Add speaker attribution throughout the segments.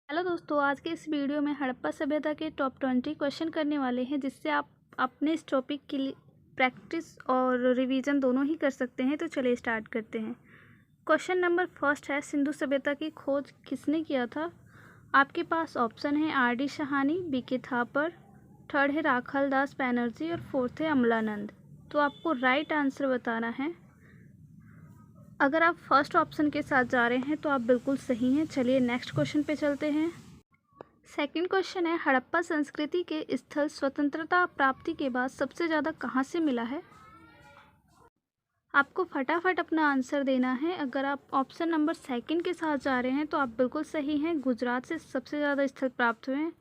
Speaker 1: Hello दोस्तों, आज के इस वीडियो में हड़प्पा सभ्यता के टॉप 20 क्वेश्चन करने वाले हैं, जिससे आप अपने इस टॉपिक के लिए प्रैक्टिस और रिवीजन दोनों ही कर सकते हैं। तो चलिए स्टार्ट करते हैं। क्वेश्चन नंबर फर्स्ट है, सिंधु सभ्यता की खोज किसने किया था? आपके पास ऑप्शन है आर डी शाहानी, बी के थापर, थर्ड है राखाल दास बैनर्जी और फोर्थ है अमलानंद। तो आपको राइट आंसर बताना है। अगर आप फर्स्ट ऑप्शन के साथ जा रहे हैं तो आप बिल्कुल सही हैं। चलिए नेक्स्ट क्वेश्चन पे चलते हैं। सेकंड क्वेश्चन है, हड़प्पा संस्कृति के स्थल स्वतंत्रता प्राप्ति के बाद सबसे ज़्यादा कहाँ से मिला है? आपको फटाफट अपना आंसर देना है। अगर आप ऑप्शन नंबर सेकंड के साथ जा रहे हैं तो आप बिल्कुल सही हैं। गुजरात से सबसे ज़्यादा स्थल प्राप्त हुए हैं।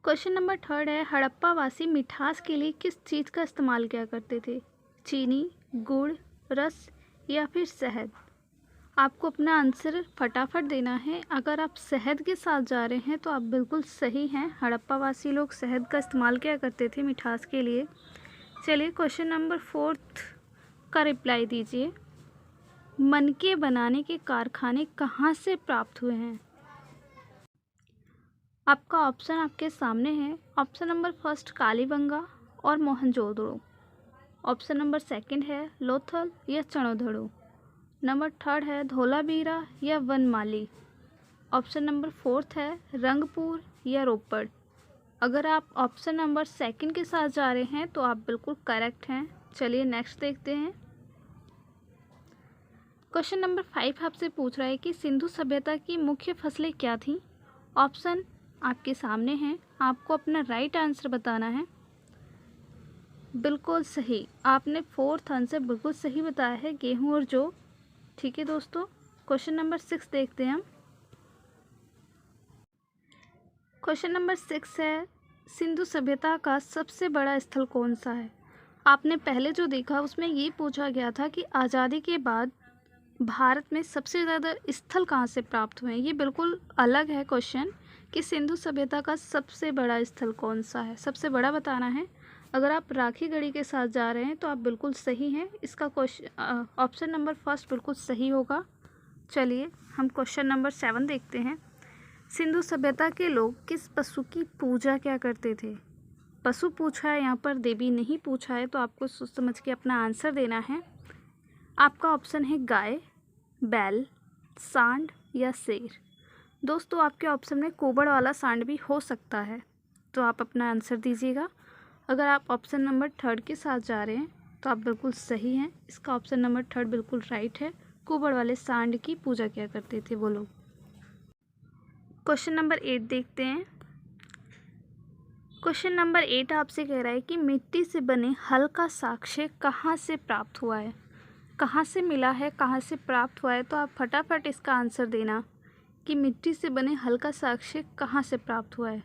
Speaker 1: क्वेश्चन नंबर थर्ड है, हड़प्पा वासी मिठास के लिए किस चीज़ का इस्तेमाल किया करते थे? चीनी, गुड़, रस या फिर शहद? आपको अपना आंसर फटाफट देना है। अगर आप शहद के साथ जा रहे हैं तो आप बिल्कुल सही हैं। हड़प्पा वासी लोग शहद का इस्तेमाल किया करते थे मिठास के लिए। चलिए क्वेश्चन नंबर फोर्थ का रिप्लाई दीजिए। मनके बनाने के कारखाने कहाँ से प्राप्त हुए हैं? आपका ऑप्शन आपके सामने है। ऑप्शन नंबर फर्स्ट कालीबंगा और मोहनजोदड़ो। ऑप्शन नंबर सेकंड है लोथल या चणोदड़ो। नंबर थर्ड है धोलावीरा या वनमाली। ऑप्शन नंबर फोर्थ है रंगपुर या रोपड़। अगर आप ऑप्शन नंबर सेकंड के साथ जा रहे हैं तो आप बिल्कुल करेक्ट हैं। चलिए नेक्स्ट देखते हैं। क्वेश्चन नंबर 5 आपसे पूछ रहा है कि सिंधु सभ्यता की मुख्य फसलें क्या थीं? ऑप्शन आपके सामने हैं। आपको अपना राइट आंसर बताना है। बिल्कुल सही, आपने फोर्थ आंसर बिल्कुल सही बताया है, गेहूँ और जौ। ठीक है दोस्तों, क्वेश्चन नंबर 6 देखते हैं हम। क्वेश्चन नंबर 6 है, सिंधु सभ्यता का सबसे बड़ा स्थल कौन सा है? आपने पहले जो देखा उसमें ये पूछा गया था कि आज़ादी के बाद भारत में सबसे ज़्यादा स्थल कहाँ से प्राप्त हुए हैं। ये बिल्कुल अलग है क्वेश्चन कि सिंधु सभ्यता का सबसे बड़ा स्थल कौन सा है, सबसे बड़ा बताना है। अगर आप राखी गढ़ी के साथ जा रहे हैं तो आप बिल्कुल सही हैं। इसका क्वेश्चन ऑप्शन नंबर फर्स्ट बिल्कुल सही होगा। चलिए हम क्वेश्चन नंबर 7 देखते हैं। सिंधु सभ्यता के लोग किस पशु की पूजा क्या करते थे? पशु पूछा है यहाँ पर, देवी नहीं पूछा है, तो आपको सोच समझ के अपना आंसर देना है। आपका ऑप्शन है गाय, बैल, सांड या शेर। दोस्तों आपके ऑप्शन में कुबड़ वाला सांड भी हो सकता है, तो आप अपना आंसर दीजिएगा। अगर आप ऑप्शन नंबर थर्ड के साथ जा रहे हैं तो आप बिल्कुल सही हैं। इसका ऑप्शन नंबर थर्ड बिल्कुल राइट है। कुबड़ वाले सांड की पूजा किया करते थे वो लोग। क्वेश्चन नंबर 8 देखते हैं। क्वेश्चन नंबर 8 आपसे कह रहा है कि मिट्टी से बने हल का साक्ष्य कहाँ से प्राप्त हुआ है? कहाँ से मिला है, कहाँ से प्राप्त हुआ है? तो आप फटाफट इसका आंसर देना कि मिट्टी से बने हल का साक्ष्य कहाँ से प्राप्त हुआ है।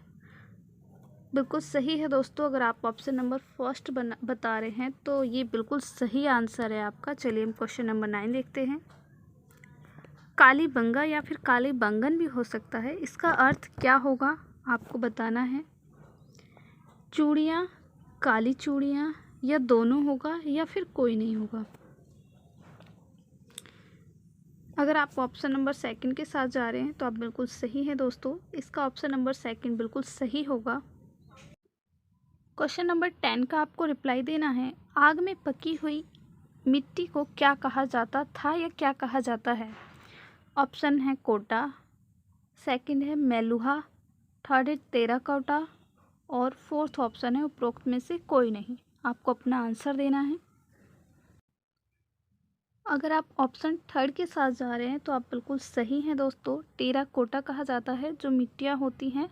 Speaker 1: बिल्कुल सही है दोस्तों। अगर आप ऑप्शन नंबर फर्स्ट बता रहे हैं तो ये बिल्कुल सही आंसर है आपका। चलिए हम क्वेश्चन नंबर 9 देखते हैं। कालीबंगा या फिर कालीबंगन भी हो सकता है, इसका अर्थ क्या होगा आपको बताना है। चूड़ियाँ, काली चूड़ियाँ, या दोनों होगा या फिर कोई नहीं होगा। अगर आप ऑप्शन नंबर सेकंड के साथ जा रहे हैं तो आप बिल्कुल सही हैं दोस्तों। इसका ऑप्शन नंबर सेकंड बिल्कुल सही होगा। क्वेश्चन नंबर 10 का आपको रिप्लाई देना है। आग में पकी हुई मिट्टी को क्या कहा जाता था या क्या कहा जाता है? ऑप्शन है कोटा, सेकंड है मेलुहा, थर्ड है टेराकोटा और फोर्थ ऑप्शन है उपरोक्त में से कोई नहीं। आपको अपना आंसर देना है। अगर आप ऑप्शन थर्ड के साथ जा रहे हैं तो आप बिल्कुल सही हैं दोस्तों। टेराकोटा कहा जाता है जो मिट्टियाँ होती हैं।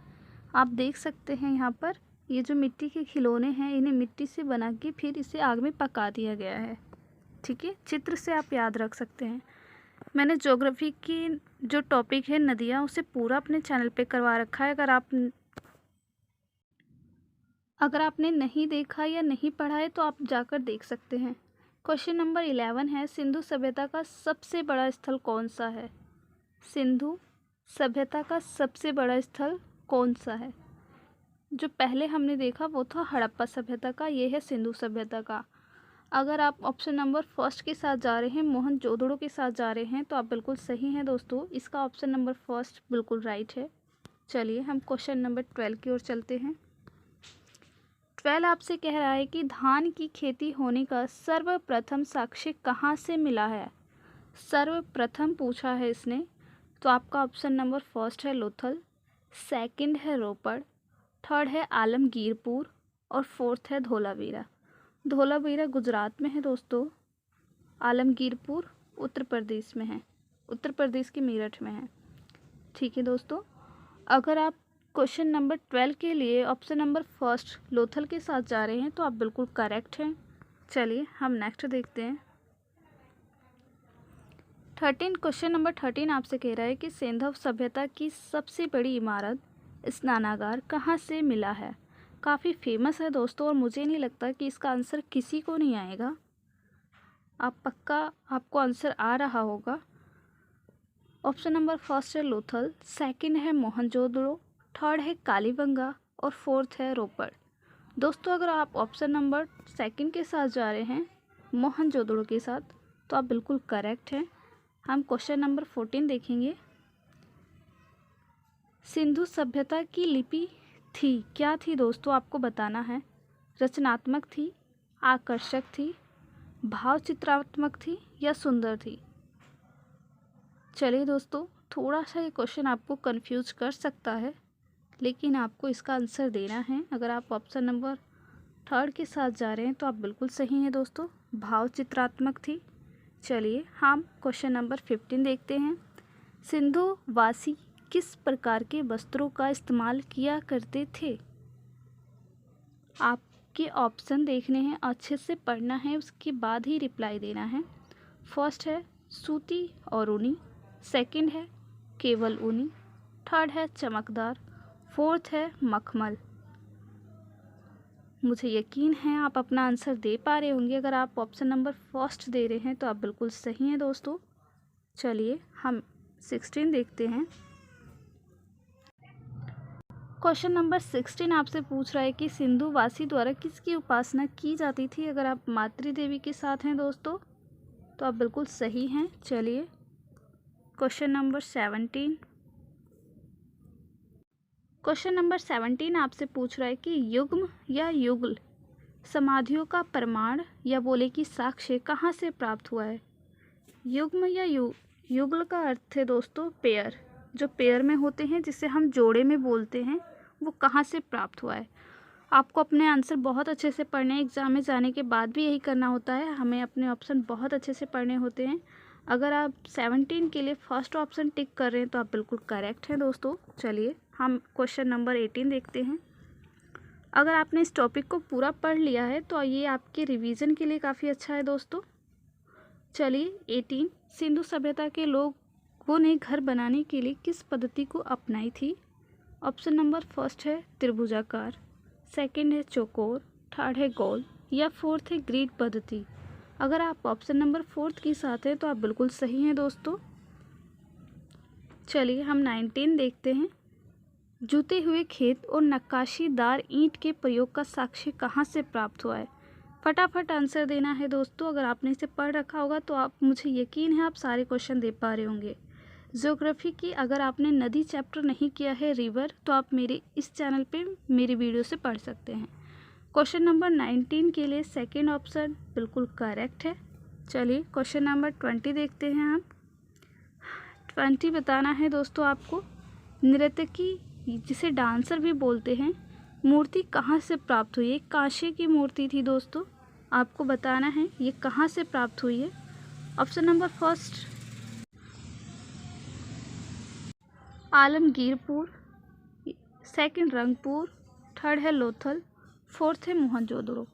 Speaker 1: आप देख सकते हैं यहाँ पर ये जो मिट्टी के खिलौने हैं, इन्हें मिट्टी से बना के फिर इसे आग में पका दिया गया है। ठीक है, चित्र से आप याद रख सकते हैं। मैंने ज्योग्राफी की जो टॉपिक है नदियाँ, उसे पूरा अपने चैनल पे करवा रखा है। अगर आपने नहीं देखा या नहीं पढ़ा है तो आप जाकर देख सकते हैं। क्वेश्चन नंबर 11 है, सिंधु सभ्यता का सबसे बड़ा स्थल कौन सा है? सिंधु सभ्यता का सबसे बड़ा स्थल कौन सा है? जो पहले हमने देखा वो था हड़प्पा सभ्यता का, ये है सिंधु सभ्यता का। अगर आप ऑप्शन नंबर फर्स्ट के साथ जा रहे हैं, मोहनजोदड़ो के साथ जा रहे हैं, तो आप बिल्कुल सही हैं दोस्तों। इसका ऑप्शन नंबर फर्स्ट बिल्कुल राइट है। चलिए हम क्वेश्चन नंबर 12 की ओर चलते हैं। 12 आपसे कह रहा है कि धान की खेती होने का सर्वप्रथम साक्ष्य कहाँ से मिला है। सर्वप्रथम पूछा है इसने, तो आपका ऑप्शन नंबर फर्स्ट है लोथल, सेकंड है रोपड़, थर्ड है आलमगीरपुर और फोर्थ है धोलावीरा। धोलावीरा गुजरात में है दोस्तों, आलमगीरपुर उत्तर प्रदेश में है, उत्तर प्रदेश के मेरठ में है। ठीक है दोस्तों, अगर आप क्वेश्चन नंबर 12 के लिए ऑप्शन नंबर फर्स्ट लोथल के साथ जा रहे हैं तो आप बिल्कुल करेक्ट हैं। चलिए हम नेक्स्ट देखते हैं। 13 क्वेश्चन नंबर 13 आपसे कह रहा है कि सिंधु सभ्यता की सबसे बड़ी इमारत स्नानागार कहाँ से मिला है। काफ़ी फेमस है दोस्तों और मुझे नहीं लगता कि इसका आंसर किसी को नहीं आएगा। आपको आंसर आ रहा होगा। ऑप्शन नंबर फर्स्ट है लोथल, सेकंड है मोहनजोदड़ो, थर्ड है कालीबंगा और फोर्थ है रोपड़। दोस्तों अगर आप ऑप्शन नंबर सेकंड के साथ जा रहे हैं, मोहनजोदड़ो के साथ, तो आप बिल्कुल करेक्ट हैं। हम क्वेश्चन नंबर 14 देखेंगे। सिंधु सभ्यता की लिपि थी, क्या थी दोस्तों, आपको बताना है। रचनात्मक थी, आकर्षक थी, भाव चित्रात्मक थी या सुंदर थी। चलिए दोस्तों, थोड़ा सा ये क्वेश्चन आपको कंफ्यूज कर सकता है, लेकिन आपको इसका आंसर देना है। अगर आप ऑप्शन नंबर थर्ड के साथ जा रहे हैं तो आप बिल्कुल सही हैं दोस्तों, भाव चित्रात्मक थी। चलिए हम क्वेश्चन नंबर 15 देखते हैं। सिंधु वासी किस प्रकार के वस्त्रों का इस्तेमाल किया करते थे। आपके ऑप्शन देखने हैं, अच्छे से पढ़ना है, उसके बाद ही रिप्लाई देना है। फर्स्ट है सूती और ऊनी, सेकंड है केवल ऊनी, थर्ड है चमकदार, फोर्थ है मखमल। मुझे यकीन है आप अपना आंसर दे पा रहे होंगे। अगर आप ऑप्शन नंबर फर्स्ट दे रहे हैं तो आप बिल्कुल सही हैं दोस्तों। चलिए हम 16 देखते हैं। क्वेश्चन नंबर 16 आपसे पूछ रहा है कि सिंधु वासी द्वारा किसकी उपासना की जाती थी। अगर आप मातृ देवी के साथ हैं दोस्तों तो आप बिल्कुल सही हैं। चलिए क्वेश्चन नंबर 17। क्वेश्चन नंबर 17 आपसे पूछ रहा है कि युग्म या युगल समाधियों का प्रमाण या बोले कि साक्ष्य कहाँ से प्राप्त हुआ है। युग्म या युगल का अर्थ है दोस्तों पेयर, जो पेयर में होते हैं जिसे हम जोड़े में बोलते हैं, वो कहाँ से प्राप्त हुआ है। आपको अपने आंसर बहुत अच्छे से पढ़ने हैं, एग्ज़ाम में जाने के बाद भी यही करना होता है, हमें अपने ऑप्शन बहुत अच्छे से पढ़ने होते हैं। अगर आप 17 के लिए फर्स्ट ऑप्शन टिक कर रहे हैं तो आप बिल्कुल करेक्ट हैं दोस्तों। चलिए हम क्वेश्चन नंबर 18 देखते हैं। अगर आपने इस टॉपिक को पूरा पढ़ लिया है तो ये आपके रिवीजन के लिए काफ़ी अच्छा है दोस्तों। चलिए 18, सिंधु सभ्यता के लोगों ने घर बनाने के लिए किस पद्धति को अपनाई थी। ऑप्शन नंबर फर्स्ट है त्रिभुजाकार, सेकंड है चौकोर, थर्ड है गोल या फोर्थ है ग्रिड पद्धति। अगर आप ऑप्शन नंबर फोर्थ के साथ हैं तो आप बिल्कुल सही हैं दोस्तों। चलिए हम 19 देखते हैं। जुते हुए खेत और नक्काशीदार ईंट के प्रयोग का साक्ष्य कहाँ से प्राप्त हुआ है। फटाफट आंसर देना है दोस्तों। अगर आपने इसे पढ़ रखा होगा तो आप, मुझे यकीन है आप सारे क्वेश्चन दे पा रहे होंगे। ज्योग्राफी की अगर आपने नदी चैप्टर नहीं किया है, रिवर, तो आप मेरे इस चैनल पे मेरी वीडियो से पढ़ सकते हैं। क्वेश्चन नंबर 19 के लिए सेकंड ऑप्शन बिल्कुल करेक्ट है। चलिए क्वेश्चन नंबर 20 देखते हैं हम। 20 बताना है दोस्तों आपको, नर्तकी जिसे डांसर भी बोलते हैं, मूर्ति कहाँ से प्राप्त हुई है। कांसे की मूर्ति थी दोस्तों, आपको बताना है ये कहाँ से प्राप्त हुई है। Option number first Alamgirpur, second Rangpur, third है लोथल, फोर्थ है मोहनजोदड़ो।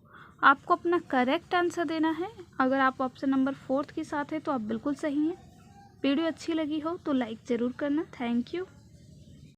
Speaker 1: आपको अपना करेक्ट आंसर देना है। अगर आप ऑप्शन नंबर फोर्थ के साथ है तो आप बिल्कुल सही हैं। वीडियो अच्छी लगी हो तो लाइक ज़रूर करना। Thank you.